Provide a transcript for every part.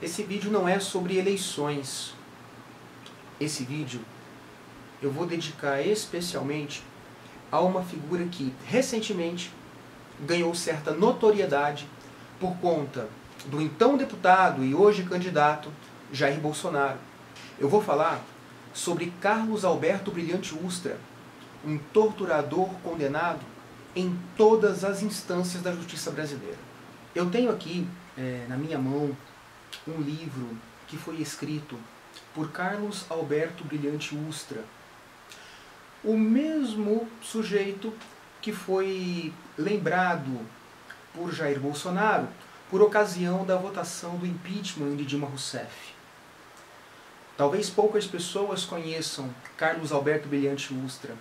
Esse vídeo não é sobre eleições. Esse vídeo eu vou dedicar especialmente a uma figura que recentemente ganhou certa notoriedade por conta do então deputado e hoje candidato Jair Bolsonaro. Eu vou falar sobre Carlos Alberto Brilhante Ustra, um torturador condenado em todas as instâncias da justiça brasileira. Eu tenho aqui na minha mão um livro que foi escrito por Carlos Alberto Brilhante Ustra, o mesmo sujeito que foi lembrado por Jair Bolsonaro por ocasião da votação do impeachment de Dilma Rousseff. Talvez poucas pessoas conheçam Carlos Alberto Brilhante Ustra,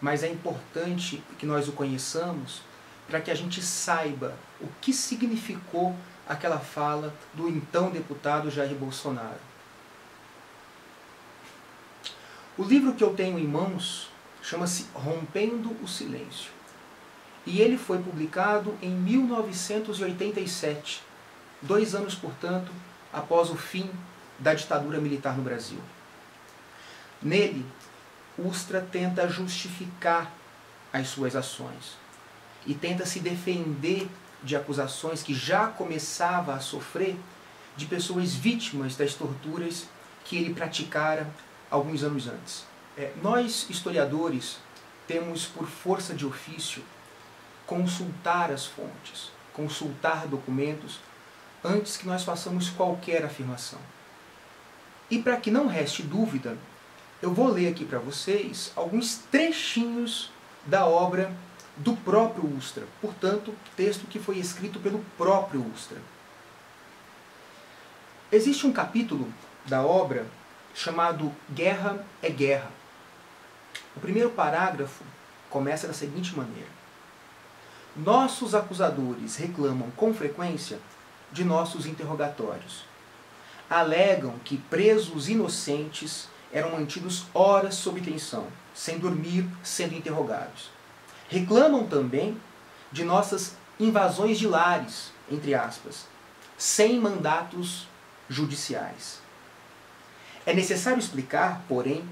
mas é importante que nós o conheçamos para que a gente saiba o que significou aquela fala do então deputado Jair Bolsonaro. O livro que eu tenho em mãos chama-se Rompendo o Silêncio. E ele foi publicado em 1987, 2 anos, portanto, após o fim da ditadura militar no Brasil. Nele, Ustra tenta justificar as suas ações e tenta se defender de acusações que já começava a sofrer de pessoas vítimas das torturas que ele praticara alguns anos antes. Nós, historiadores, temos por força de ofício consultar as fontes, consultar documentos, antes que nós façamos qualquer afirmação. E para que não reste dúvida, eu vou ler aqui para vocês alguns trechinhos da obra do próprio Ustra, portanto, texto que foi escrito pelo próprio Ustra. Existe um capítulo da obra chamado Guerra é Guerra. O primeiro parágrafo começa da seguinte maneira: nossos acusadores reclamam com frequência de nossos interrogatórios. Alegam que presos inocentes eram mantidos horas sob tensão, sem dormir, sendo interrogados. Reclamam também de nossas invasões de lares, entre aspas, sem mandatos judiciais. É necessário explicar, porém,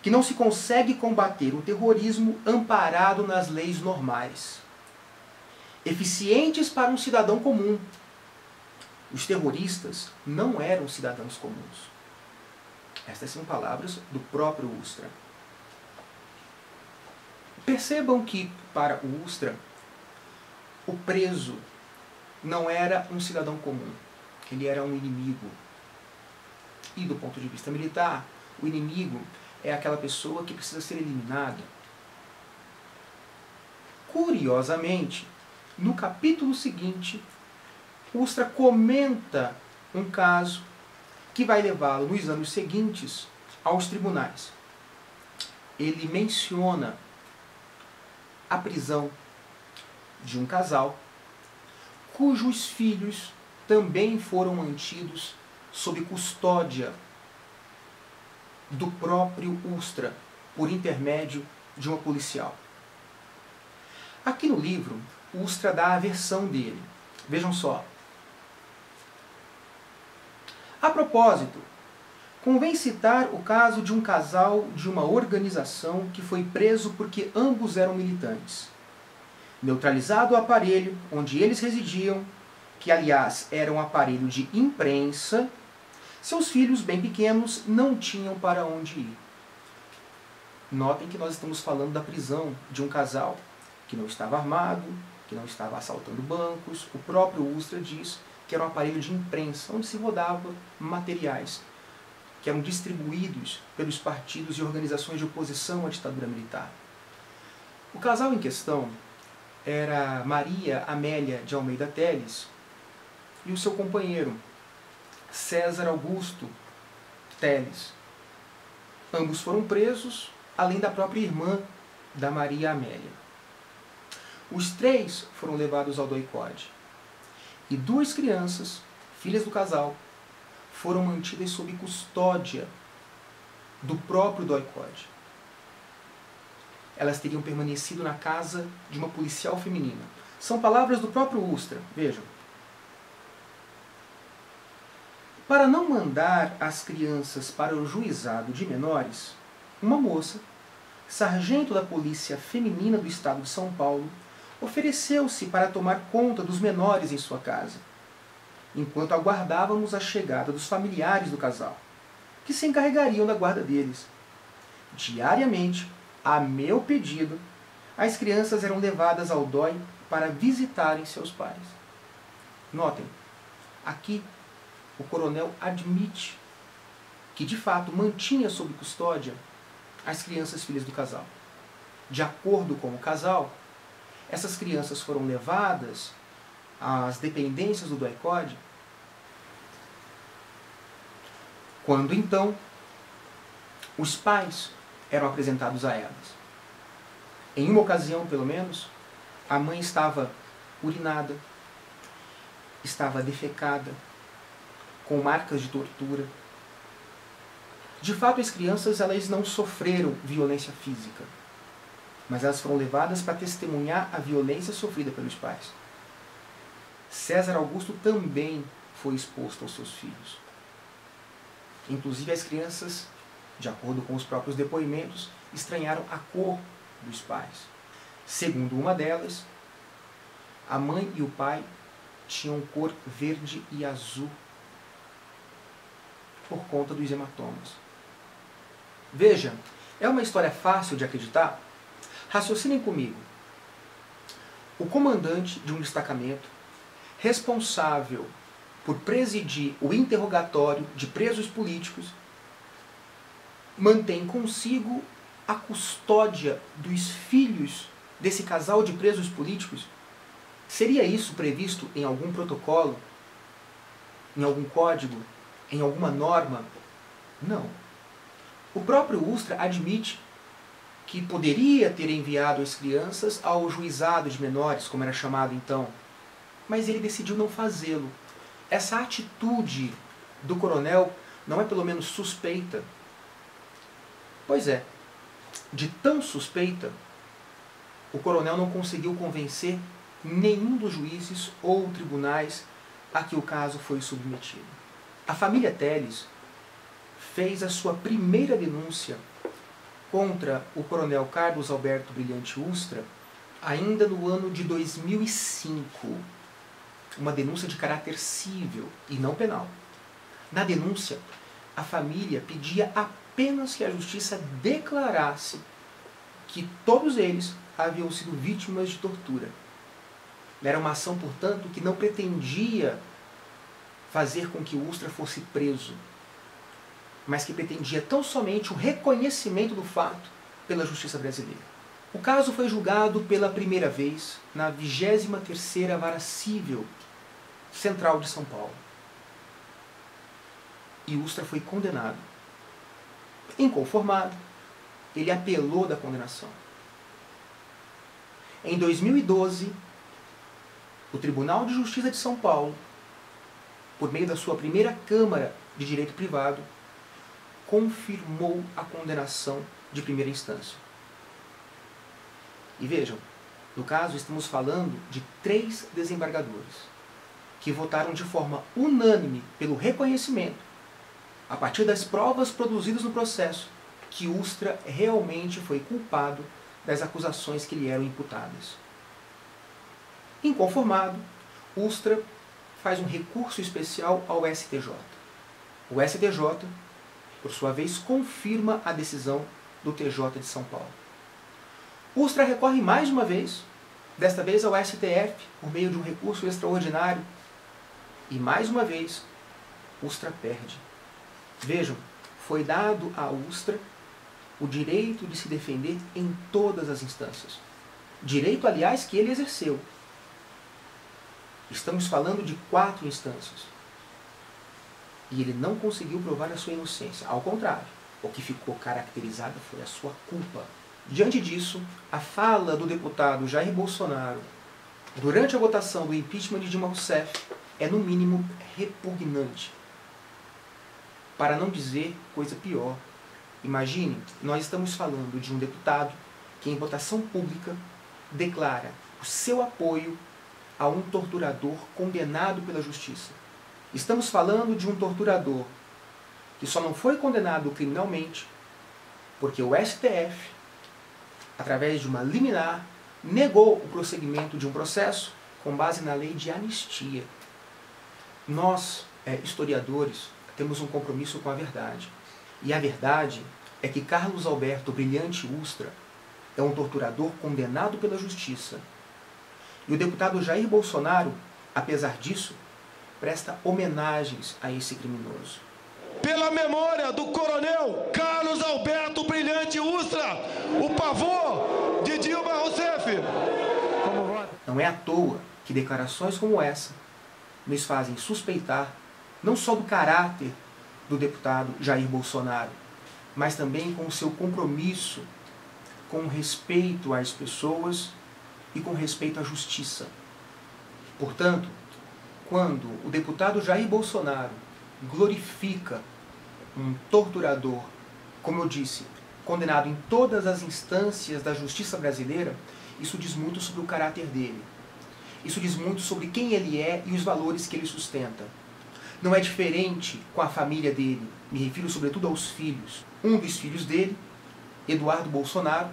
que não se consegue combater o terrorismo amparado nas leis normais, eficientes para um cidadão comum. Os terroristas não eram cidadãos comuns. Estas são palavras do próprio Ustra. Percebam que, para o Ustra, o preso não era um cidadão comum. Ele era um inimigo. E, do ponto de vista militar, o inimigo é aquela pessoa que precisa ser eliminada. Curiosamente, no capítulo seguinte, Ustra comenta um caso que vai levá-lo, nos anos seguintes, aos tribunais. Ele menciona a prisão de um casal cujos filhos também foram mantidos sob custódia do próprio Ustra, por intermédio de uma policial. Aqui no livro, Ustra dá a versão dele. Vejam só. A propósito, convém citar o caso de um casal de uma organização que foi preso porque ambos eram militantes. Neutralizado o aparelho onde eles residiam, que aliás era um aparelho de imprensa, seus filhos bem pequenos não tinham para onde ir. Notem que nós estamos falando da prisão de um casal que não estava armado, que não estava assaltando bancos. O próprio Ustra diz que era um aparelho de imprensa, onde se rodava materiais que eram distribuídos pelos partidos e organizações de oposição à ditadura militar. O casal em questão era Maria Amélia de Almeida Telles e o seu companheiro, César Augusto Telles. Ambos foram presos, além da própria irmã da Maria Amélia. Os 3 foram levados ao doicode. E 2 crianças, filhas do casal, foram mantidas sob custódia do próprio doicode. Elas teriam permanecido na casa de uma policial feminina. São palavras do próprio Ustra, vejam. Para não mandar as crianças para o juizado de menores, uma moça, sargento da Polícia Feminina do Estado de São Paulo, ofereceu-se para tomar conta dos menores em sua casa, enquanto aguardávamos a chegada dos familiares do casal, que se encarregariam da guarda deles. Diariamente, a meu pedido, as crianças eram levadas ao DOI para visitarem seus pais. Notem, aqui o coronel admite que de fato mantinha sob custódia as crianças filhas do casal. De acordo com o casal, essas crianças foram levadas às dependências do DOI-CODE, quando então os pais eram apresentados a elas. Em uma ocasião, pelo menos, a mãe estava urinada, estava defecada, com marcas de tortura. De fato, as crianças elas não sofreram violência física, mas elas foram levadas para testemunhar a violência sofrida pelos pais. César Augusto também foi exposto aos seus filhos. Inclusive as crianças, de acordo com os próprios depoimentos, estranharam a cor dos pais. Segundo uma delas, a mãe e o pai tinham cor verde e azul por conta dos hematomas. Veja, é uma história fácil de acreditar? Raciocinem comigo. O comandante de um destacamento, responsável por presidir o interrogatório de presos políticos, mantém consigo a custódia dos filhos desse casal de presos políticos? Seria isso previsto em algum protocolo? Em algum código? Em alguma norma? Não. O próprio Ustra admite que poderia ter enviado as crianças ao juizado de menores, como era chamado então, mas ele decidiu não fazê-lo. Essa atitude do coronel não é pelo menos suspeita? Pois é, de tão suspeita, o coronel não conseguiu convencer nenhum dos juízes ou tribunais a que o caso foi submetido. A família Telles fez a sua primeira denúncia contra o coronel Carlos Alberto Brilhante Ustra ainda no ano de 2005. Uma denúncia de caráter civil e não penal. Na denúncia, a família pedia apenas que a justiça declarasse que todos eles haviam sido vítimas de tortura. Era uma ação, portanto, que não pretendia fazer com que o Ustra fosse preso, mas que pretendia tão somente o reconhecimento do fato pela justiça brasileira. O caso foi julgado pela primeira vez na 23ª Vara Civil Central de São Paulo. E Ustra foi condenado. Inconformado, ele apelou da condenação. Em 2012, o Tribunal de Justiça de São Paulo, por meio da sua primeira Câmara de Direito Privado, confirmou a condenação de primeira instância. E vejam, no caso estamos falando de 3 desembargadores que votaram de forma unânime pelo reconhecimento, a partir das provas produzidas no processo, que Ustra realmente foi culpado das acusações que lhe eram imputadas. Inconformado, Ustra faz um recurso especial ao STJ. O STJ, por sua vez, confirma a decisão do TJ de São Paulo. Ustra recorre mais uma vez, desta vez ao STF, por meio de um recurso extraordinário, e mais uma vez, Ustra perde. Vejam, foi dado a Ustra o direito de se defender em todas as instâncias. Direito, aliás, que ele exerceu. Estamos falando de 4 instâncias. E ele não conseguiu provar a sua inocência. Ao contrário, o que ficou caracterizado foi a sua culpa. Diante disso, a fala do deputado Jair Bolsonaro durante a votação do impeachment de Dilma Rousseff é, no mínimo, repugnante. Para não dizer coisa pior. Imagine, nós estamos falando de um deputado que, em votação pública, declara o seu apoio a um torturador condenado pela justiça. Estamos falando de um torturador que só não foi condenado criminalmente porque o STF, através de uma liminar, negou o prosseguimento de um processo com base na lei de anistia. Nós, historiadores, temos um compromisso com a verdade. E a verdade é que Carlos Alberto Brilhante Ustra é um torturador condenado pela justiça. E o deputado Jair Bolsonaro, apesar disso, presta homenagens a esse criminoso. Pela memória do coronel Carlos Alberto Brilhante Ustra, o pavor de Dilma Rousseff. Não é à toa que declarações como essa nos fazem suspeitar não só do caráter do deputado Jair Bolsonaro, mas também com o seu compromisso com respeito às pessoas e com respeito à justiça. Portanto, quando o deputado Jair Bolsonaro glorifica um torturador, como eu disse, condenado em todas as instâncias da justiça brasileira, isso diz muito sobre o caráter dele. Isso diz muito sobre quem ele é e os valores que ele sustenta. Não é diferente com a família dele, me refiro sobretudo aos filhos. Um dos filhos dele, Eduardo Bolsonaro,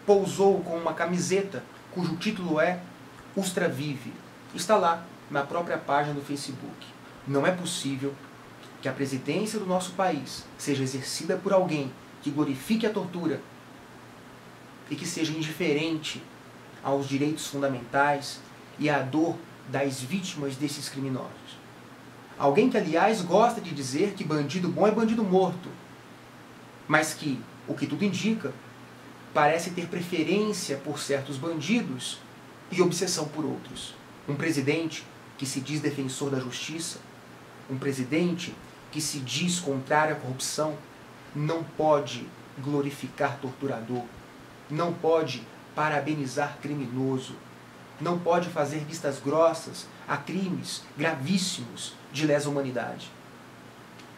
pousou com uma camiseta cujo título é Ustra Vive. Está lá, na própria página do Facebook. Não é possível que a presidência do nosso país seja exercida por alguém que glorifique a tortura e que seja indiferente aos direitos fundamentais e à dor das vítimas desses criminosos. Alguém que, aliás, gosta de dizer que bandido bom é bandido morto, mas que, o que tudo indica, parece ter preferência por certos bandidos e obsessão por outros. Um presidente que se diz defensor da justiça, um presidente que se diz contrário à corrupção, não pode glorificar torturador, não pode parabenizar criminoso, não pode fazer vistas grossas a crimes gravíssimos de lesa humanidade.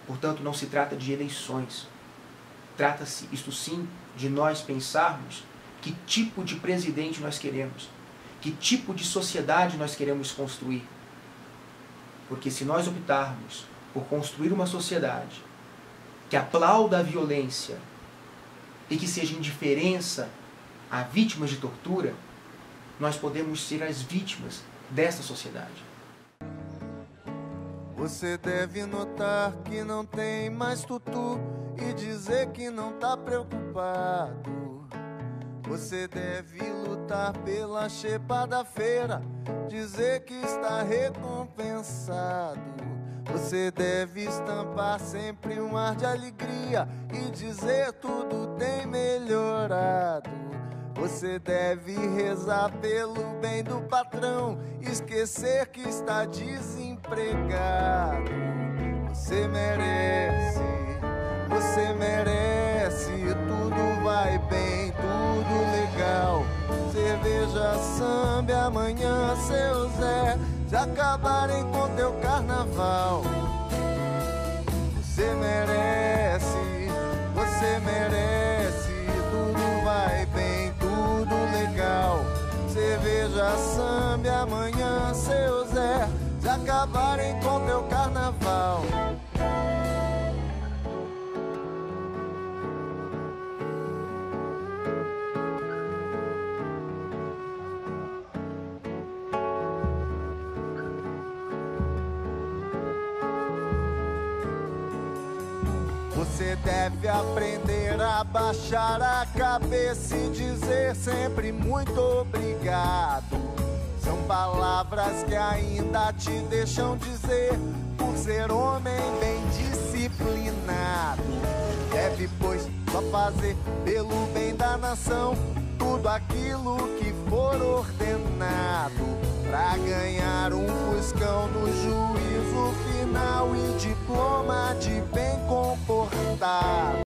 Portanto, não se trata de eleições. Trata-se, isto sim, de nós pensarmos que tipo de presidente nós queremos, que tipo de sociedade nós queremos construir. Porque se nós optarmos por construir uma sociedade que aplauda a violência e que seja indiferença a vítimas de tortura, nós podemos ser as vítimas dessa sociedade. Você deve notar que não tem mais tutu e dizer que não tá preocupado. Você deve lutar pela xepa da feira, dizer que está recompensado. Você deve estampar sempre um ar de alegria e dizer tudo tem melhorado. Você deve rezar pelo bem do patrão, esquecer que está desempregado. Você merece, tudo vai bem, tudo legal. Cerveja, samba, amanhã seu Zé, já acabarem com teu carnaval. Você merece, tudo vai bem, tudo legal. Cerveja, samba, amanhã seu Zé, já acabarem com teu carnaval. Você deve aprender a baixar a cabeça e dizer sempre muito obrigado. São palavras que ainda te deixam dizer, por ser homem bem disciplinado. Deve, pois, só fazer pelo bem da nação tudo aquilo que for ordenado, pra ganhar um fuscão no juízo final e diploma